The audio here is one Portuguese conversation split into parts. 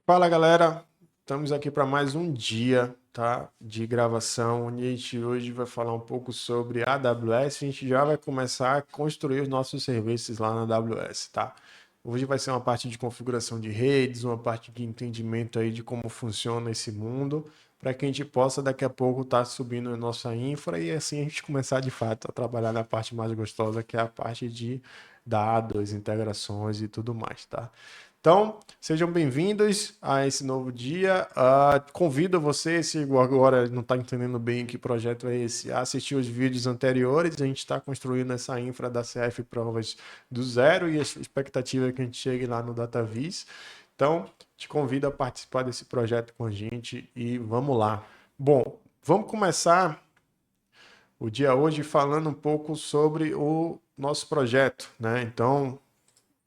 Fala galera, estamos aqui para mais um dia, tá, de gravação, onde a gente hoje vai falar um pouco sobre a AWS. A gente já vai começar a construir os nossos serviços lá na AWS, tá? Hoje vai ser uma parte de configuração de redes, uma parte de entendimento aí de como funciona esse mundo, para que a gente possa daqui a pouco estar subindo a nossa infra e assim a gente começar de fato a trabalhar na parte mais gostosa, que é a parte de dados, integrações e tudo mais, tá? Então, sejam bem-vindos a esse novo dia. Convido você, se agora não está entendendo bem que projeto é esse, a assistir os vídeos anteriores. A gente está construindo essa infra da CF Provas do zero e a expectativa é que a gente chegue lá no DataVis. Então, te convido a participar desse projeto com a gente e vamos lá. Bom, vamos começar o dia hoje falando um pouco sobre o nosso projeto, né? Então,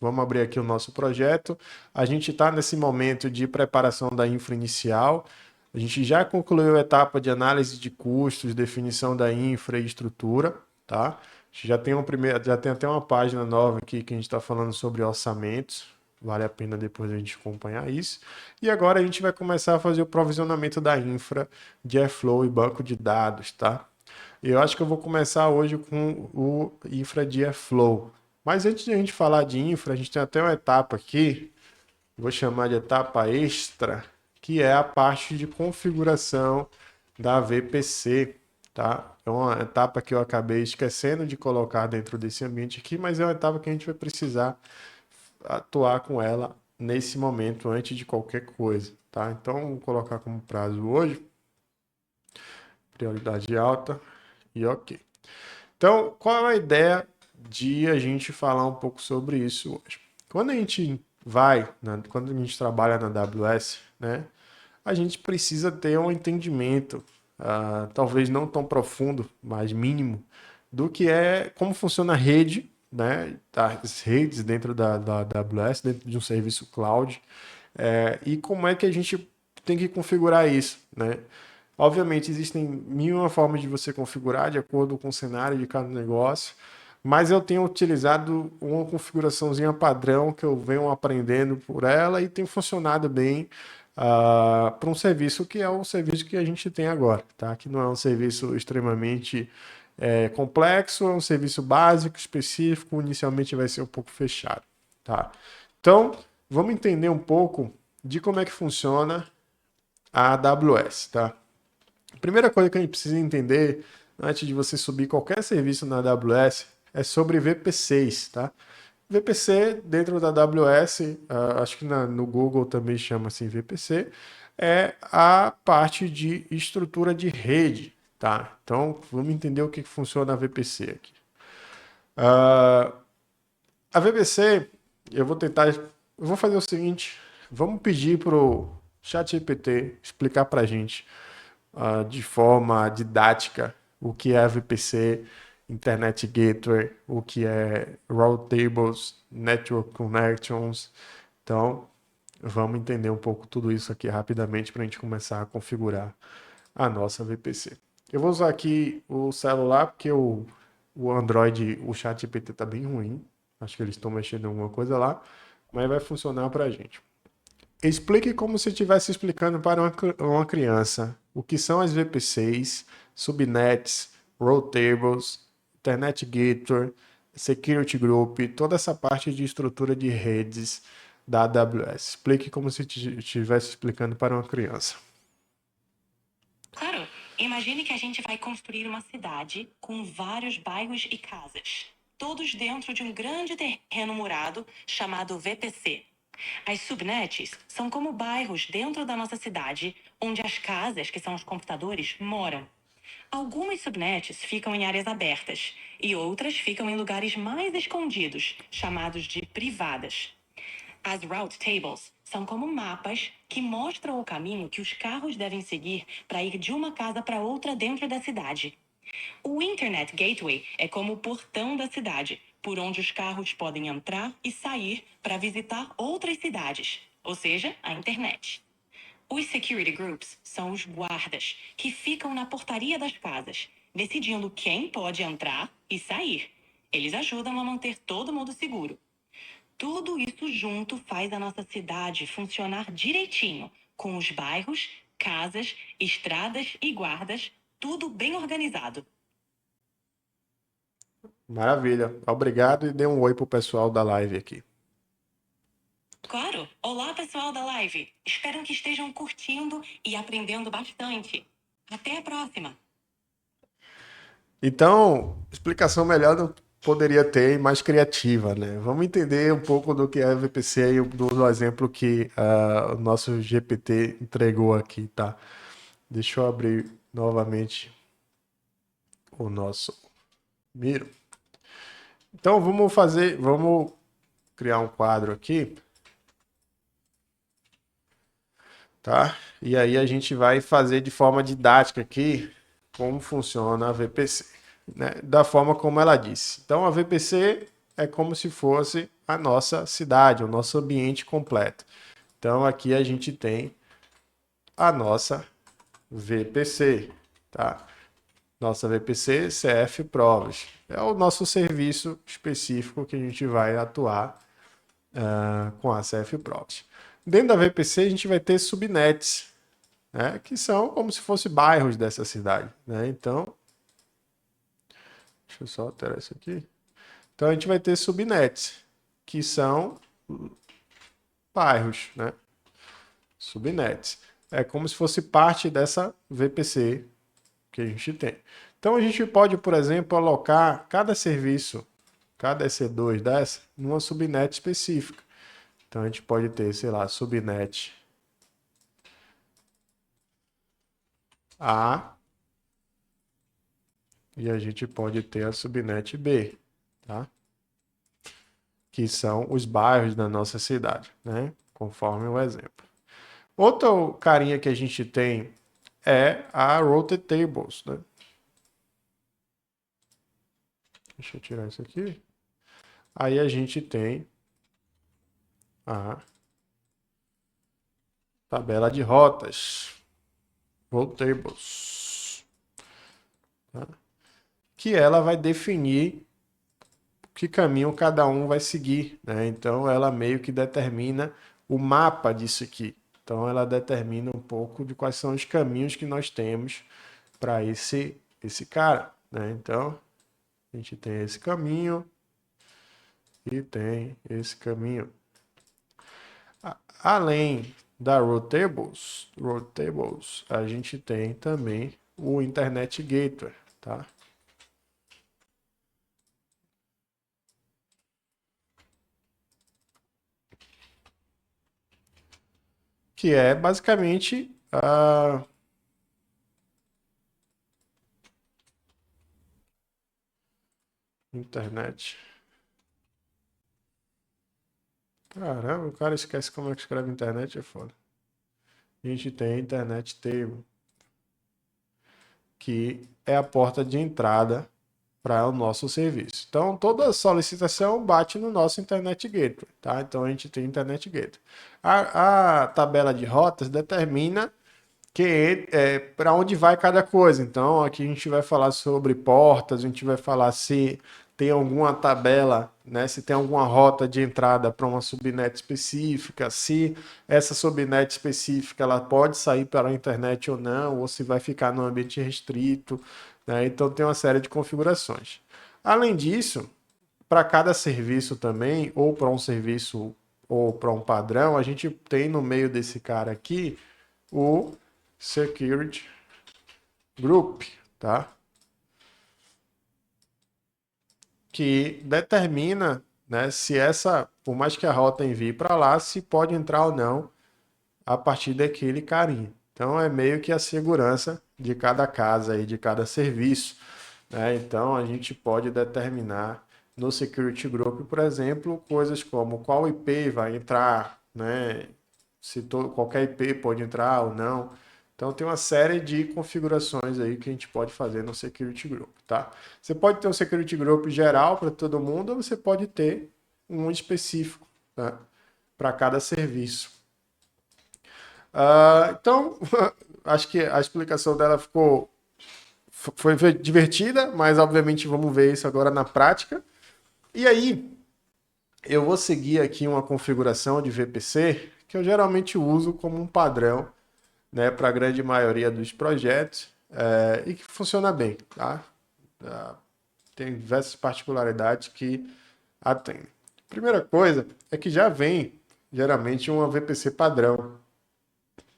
vamos abrir aqui o nosso projeto. A gente está nesse momento de preparação da infra inicial. A gente já concluiu a etapa de análise de custos, definição da infra e estrutura, tá? A gente já tem até uma página nova aqui que a gente está falando sobre orçamentos. Vale a pena depois a gente acompanhar isso. E agora a gente vai começar a fazer o provisionamento da infra de Airflow e banco de dados, tá? Eu acho que eu vou começar hoje com o infra de Airflow. Mas antes de a gente falar de infra, a gente tem até uma etapa aqui, vou chamar de etapa extra, que é a parte de configuração da VPC, tá? É uma etapa que eu acabei esquecendo de colocar dentro desse ambiente aqui, mas é uma etapa que a gente vai precisar atuar com ela nesse momento, antes de qualquer coisa, tá? Então, vou colocar como prazo hoje, prioridade alta e ok. Então, qual é a ideia de a gente falar um pouco sobre isso hoje? Quando a gente quando a gente trabalha na AWS, né, a gente precisa ter um entendimento, talvez não tão profundo, mas mínimo, do que é como funciona a rede, né, as redes dentro da AWS, dentro de um serviço cloud, e como é que a gente tem que configurar isso, né? Obviamente, existem mil e uma formas de você configurar de acordo com o cenário de cada negócio, mas eu tenho utilizado uma configuraçãozinha padrão que eu venho aprendendo por ela e tem funcionado bem para um serviço que é o serviço que a gente tem agora, tá? Que não é um serviço extremamente complexo, é um serviço básico, específico, inicialmente vai ser um pouco fechado, tá? Então, vamos entender um pouco de como é que funciona a AWS, tá? A primeira coisa que a gente precisa entender antes de você subir qualquer serviço na AWS é sobre VPCs, tá? VPC dentro da AWS, acho que no Google também chama assim VPC, é a parte de estrutura de rede, tá? Então vamos entender o que funciona a VPC aqui. A VPC, eu vou fazer o seguinte, vamos pedir para o ChatGPT explicar para a gente de forma didática o que é VPC, Internet Gateway, o que é Route Tables, Network Connections. Então, vamos entender um pouco tudo isso aqui rapidamente para a gente começar a configurar a nossa VPC. Eu vou usar aqui o celular porque o Android, o chat GPT está bem ruim. Acho que eles estão mexendo em alguma coisa lá, mas vai funcionar para a gente. Explique como se estivesse explicando para uma criança o que são as VPCs, subnets, route tables, Internet Gateway, Security Group, toda essa parte de estrutura de redes da AWS. Explique como se estivesse explicando para uma criança. Claro, imagine que a gente vai construir uma cidade com vários bairros e casas, todos dentro de um grande terreno murado chamado VPC. As subnets são como bairros dentro da nossa cidade, onde as casas, que são os computadores, moram. Algumas subnets ficam em áreas abertas e outras ficam em lugares mais escondidos, chamados de privadas. As route tables são como mapas que mostram o caminho que os carros devem seguir para ir de uma casa para outra dentro da cidade. O Internet Gateway é como o portão da cidade, por onde os carros podem entrar e sair para visitar outras cidades, ou seja, a internet. Os Security Groups são os guardas, que ficam na portaria das casas, decidindo quem pode entrar e sair. Eles ajudam a manter todo mundo seguro. Tudo isso junto faz a nossa cidade funcionar direitinho, com os bairros, casas, estradas e guardas, tudo bem organizado. Maravilha. Obrigado e dê um oi pro pessoal da live aqui. Claro! Olá, pessoal da live! Espero que estejam curtindo e aprendendo bastante. Até a próxima! Então, explicação melhor não poderia ter e mais criativa, né? Vamos entender um pouco do que é a VPC e do exemplo que o nosso GPT entregou aqui, tá? Deixa eu abrir novamente o nosso Miro. Então, vamos criar um quadro aqui, tá? E aí a gente vai fazer de forma didática aqui como funciona a VPC, né? Da forma como ela disse. Então a VPC é como se fosse a nossa cidade, o nosso ambiente completo. Então aqui a gente tem a nossa VPC, tá? Nossa VPC CF Provas. É o nosso serviço específico que a gente vai atuar com a CF Provas. Dentro da VPC a gente vai ter subnets, né, que são como se fossem bairros dessa cidade, né? Então, deixa eu só alterar isso aqui. Então a gente vai ter subnets, que são bairros, né? Subnets. É como se fosse parte dessa VPC que a gente tem. Então a gente pode, por exemplo, alocar cada serviço, cada EC2 dessa, numa subnet específica. Então a gente pode ter, sei lá, subnet A e a gente pode ter a subnet B, tá? Que são os bairros da nossa cidade, né? Conforme o exemplo. Outro carinha que a gente tem é a Route Tables, né? Deixa eu tirar isso aqui. Aí a gente tem a tabela de rotas, Route Tables, tá? Que ela vai definir que caminho cada um vai seguir, né? Então ela meio que determina o mapa disso aqui. Então ela determina um pouco de quais são os caminhos que nós temos para esse cara, né? Então a gente tem esse caminho e tem esse caminho. Além da Road Tables, a gente tem também o Internet Gateway, tá? Que é basicamente a internet. Caramba, o cara esquece como é que escreve internet, é foda. A gente tem a Internet Table, que é a porta de entrada para o nosso serviço. Então, toda solicitação bate no nosso Internet Gateway, tá? Então, a gente tem Internet Gateway. A tabela de rotas determina para onde vai cada coisa. Então, aqui a gente vai falar sobre portas, a gente vai falar se tem alguma tabela, né, se tem alguma rota de entrada para uma subnet específica, se essa subnet específica ela pode sair para a internet ou não, ou se vai ficar no ambiente restrito, né? Então tem uma série de configurações. Além disso, para cada serviço também, ou para um serviço ou para um padrão, a gente tem no meio desse cara aqui o Security Group, tá? Que determina, né, se essa, por mais que a rota envie para lá, se pode entrar ou não a partir daquele carinho. Então é meio que a segurança de cada casa e de cada serviço, né? Então a gente pode determinar no Security Group, por exemplo, coisas como qual IP vai entrar, né? Se qualquer IP pode entrar ou não. Então tem uma série de configurações aí que a gente pode fazer no Security Group, tá? Você pode ter um Security Group geral para todo mundo, ou você pode ter um específico, tá? Para cada serviço. Então, acho que a explicação dela foi divertida, mas obviamente vamos ver isso agora na prática. E aí, eu vou seguir aqui uma configuração de VPC que eu geralmente uso como um padrão, né, para a grande maioria dos projetos, e que funciona bem, tá? Tem diversas particularidades que atendem. Primeira coisa é que já vem geralmente uma VPC padrão,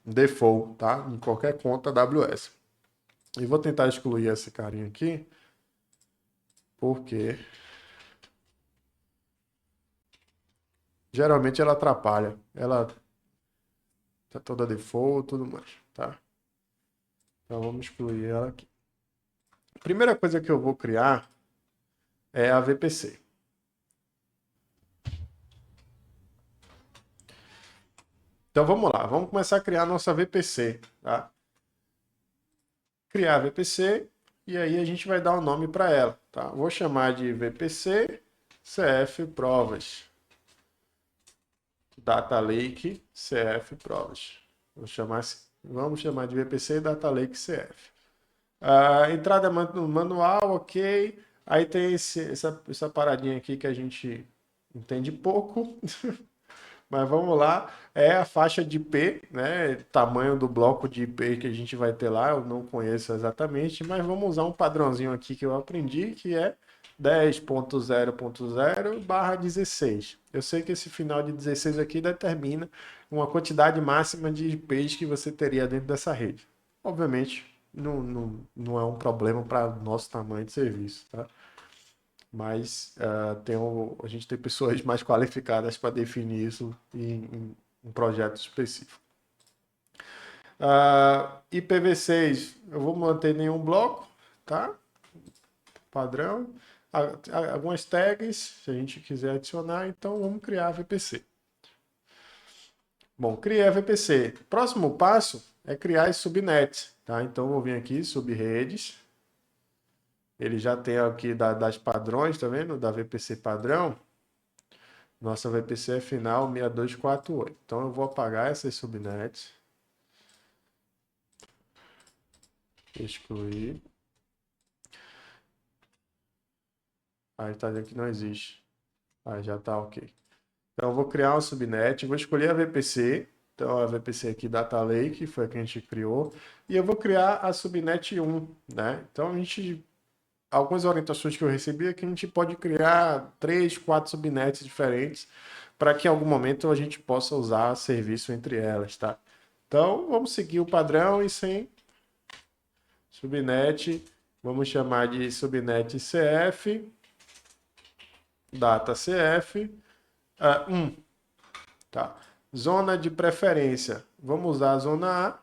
default, tá? Em qualquer conta AWS. E vou tentar excluir esse carinha aqui, porque geralmente ela atrapalha. Ela tá toda default e tudo mais, tá? Então vamos excluir ela aqui. A primeira coisa que eu vou criar é a VPC. Então vamos lá, vamos começar a criar a nossa VPC, tá? Criar a VPC e aí a gente vai dar um nome para ela, tá? Vou chamar de VPC CF Provas. Data Lake CF Provas. Vamos chamar de VPC Data Lake CF. Entrada manual, ok. Aí tem essa paradinha aqui que a gente entende pouco. Mas vamos lá, é a faixa de IP, né? Tamanho do bloco de IP que a gente vai ter lá, eu não conheço exatamente, mas vamos usar um padrãozinho aqui que eu aprendi, que é 10.0.0/16. Eu sei que esse final de 16 aqui determina uma quantidade máxima de IPs que você teria dentro dessa rede. Obviamente, não é um problema para o nosso tamanho de serviço, tá? Mas a gente tem pessoas mais qualificadas para definir isso em um projeto específico. IPv6, eu vou manter nenhum bloco, tá? Padrão. Algumas tags, se a gente quiser adicionar, então vamos criar a VPC. Bom, criei a VPC. Próximo passo é criar as subnets, tá? Então vou vir aqui, subredes. Ele já tem aqui das padrões, tá vendo? Da VPC padrão. Nossa VPC é final 6248. Então eu vou apagar essas subnets. Excluir. Aí está dizendo que não existe. Aí já está ok. Então eu vou criar uma subnet. Vou escolher a VPC. Então a VPC aqui Data Lake, foi a que a gente criou. E eu vou criar a subnet 1, né? Então algumas orientações que eu recebi é que a gente pode criar 3, 4 subnets diferentes para que em algum momento a gente possa usar serviço entre elas, tá? Então, vamos seguir o padrão e sem subnet, vamos chamar de subnet CF, data CF, 1, tá? Zona de preferência, vamos usar a zona A.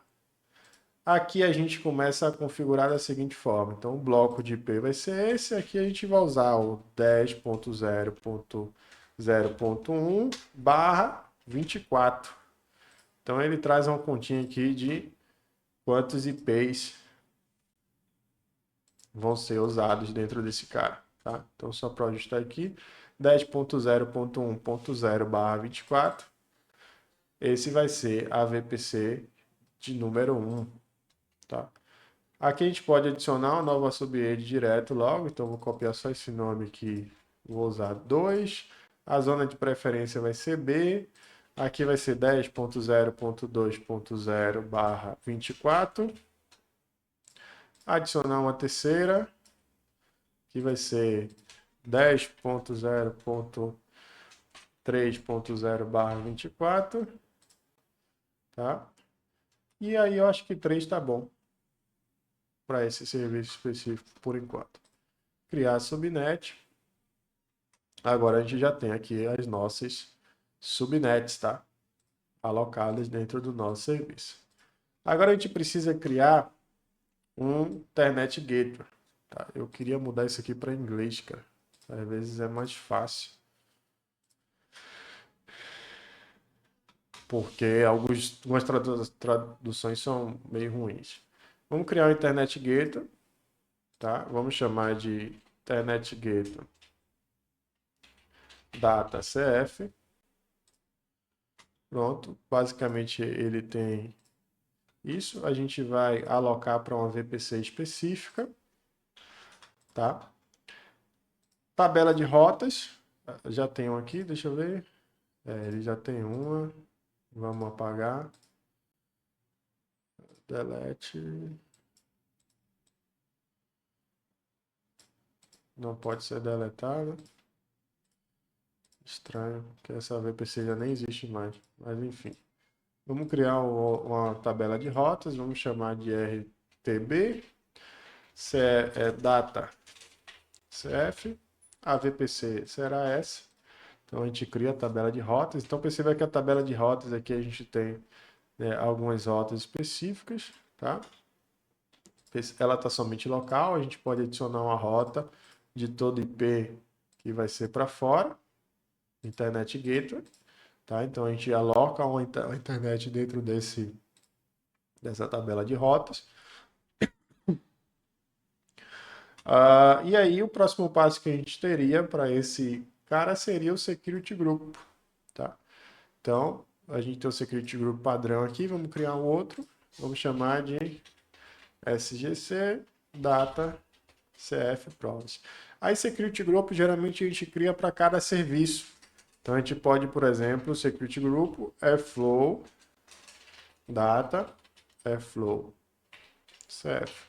Aqui a gente começa a configurar da seguinte forma. Então, o bloco de IP vai ser esse. Aqui a gente vai usar o 10.0.0.1/24. Então, ele traz uma continha aqui de quantos IPs vão ser usados dentro desse cara. Tá? Então, só para ajustar aqui, 10.0.1.0/24. Esse vai ser a VPC de número 1. Tá? Aqui a gente pode adicionar uma nova subrede direto logo, então vou copiar só esse nome aqui, vou usar 2. A zona de preferência vai ser B, aqui vai ser 10.0.2.0/24. Adicionar uma terceira, que vai ser 10.0.3.0/24, tá? E aí eu acho que 3 tá bom para esse serviço específico por enquanto. Criar a subnet. Agora a gente já tem aqui as nossas subnets, tá? Alocadas dentro do nosso serviço. Agora a gente precisa criar um Internet Gateway. Tá? Eu queria mudar isso aqui para inglês, cara. Às vezes é mais fácil. Porque algumas traduções são meio ruins. Vamos criar um Internet Gateway. Tá? Vamos chamar de Internet Gateway Data CF. Pronto. Basicamente ele tem isso. A gente vai alocar para uma VPC específica. Tá? Tabela de rotas. Já tem um aqui, deixa eu ver. Ele já tem uma. Vamos apagar. Delete. Não pode ser deletado. Estranho, que essa VPC já nem existe mais. Mas enfim. Vamos criar uma tabela de rotas. Vamos chamar de RTB. Data CF. A VPC será essa. Então a gente cria a tabela de rotas. Então perceba que a tabela de rotas aqui a gente tem, né, algumas rotas específicas, tá? Ela está somente local, a gente pode adicionar uma rota de todo IP que vai ser para fora, Internet Gateway, tá? Então a gente aloca uma internet dentro dessa tabela de rotas. E aí o próximo passo que a gente teria para esse cara seria o Security Group, tá? Então a gente tem o Security Group padrão aqui, vamos criar um outro, vamos chamar de SGC Data CF Promise. Aí Security Group geralmente a gente cria para cada serviço. Então a gente pode, por exemplo, Security Group Airflow Data Airflow CF.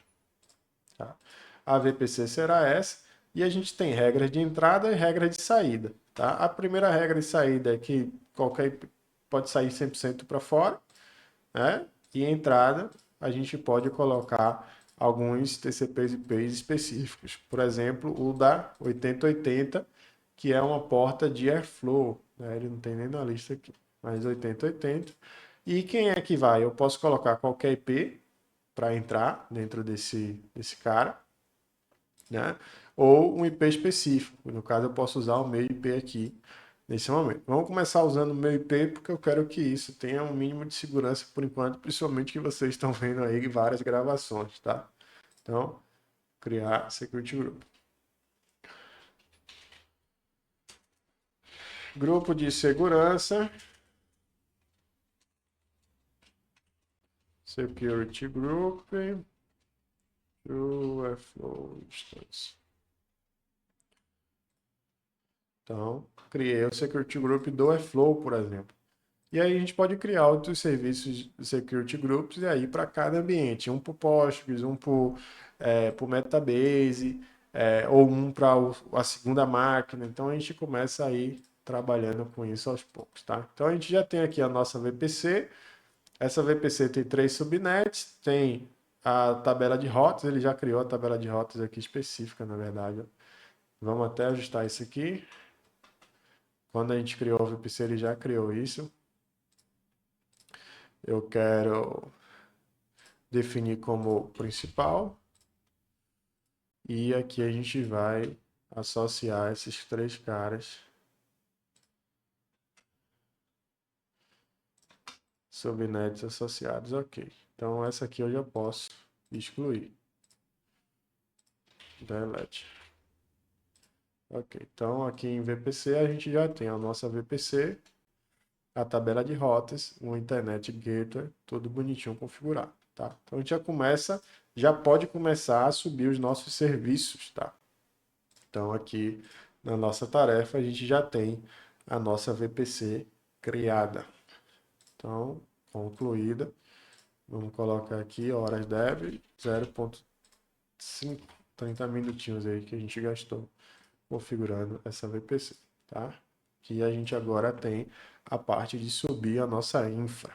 Tá? A VPC será essa. E a gente tem regras de entrada e regras de saída. Tá? A primeira regra de saída é que qualquer pode sair 100% para fora, né? E entrada a gente pode colocar alguns TCPs e IPs específicos. Por exemplo, o da 8080, que é uma porta de Airflow, né? Ele não tem nem na lista aqui, mas 8080. E quem é que vai? Eu posso colocar qualquer IP para entrar dentro desse cara, né? Ou um IP específico. No caso, eu posso usar o meu IP aqui nesse momento. Vamos começar usando o meu IP porque eu quero que isso tenha um mínimo de segurança por enquanto, principalmente que vocês estão vendo aí várias gravações, tá? Então, criar Security Group. Grupo de segurança. Security Group. Airflow Instance. Então, criei o Security Group do Airflow, por exemplo. E aí a gente pode criar outros serviços de Security Groups e aí para cada ambiente, um para o Postgres, um para o Metabase, ou um para a segunda máquina. Então a gente começa aí trabalhando com isso aos poucos, tá? Então a gente já tem aqui a nossa VPC. Essa VPC tem 3 subnets, tem a tabela de rotas, ele já criou a tabela de rotas aqui específica, na verdade. Vamos até ajustar isso aqui. Quando a gente criou a VPC, ele já criou isso. Eu quero definir como principal. E aqui a gente vai associar esses 3 caras. Subnets associados, ok. Então essa aqui eu já posso excluir. Delete. Ok, então aqui em VPC a gente já tem a nossa VPC, a tabela de rotas, o Internet Gateway, tudo bonitinho configurado, tá? Então a gente já pode começar a subir os nossos serviços, tá? Então aqui na nossa tarefa a gente já tem a nossa VPC criada. Então, concluída. Vamos colocar aqui horas dev 0.5, 30 minutinhos aí que a gente gastou configurando essa VPC, tá? Que a gente agora tem a parte de subir a nossa infra.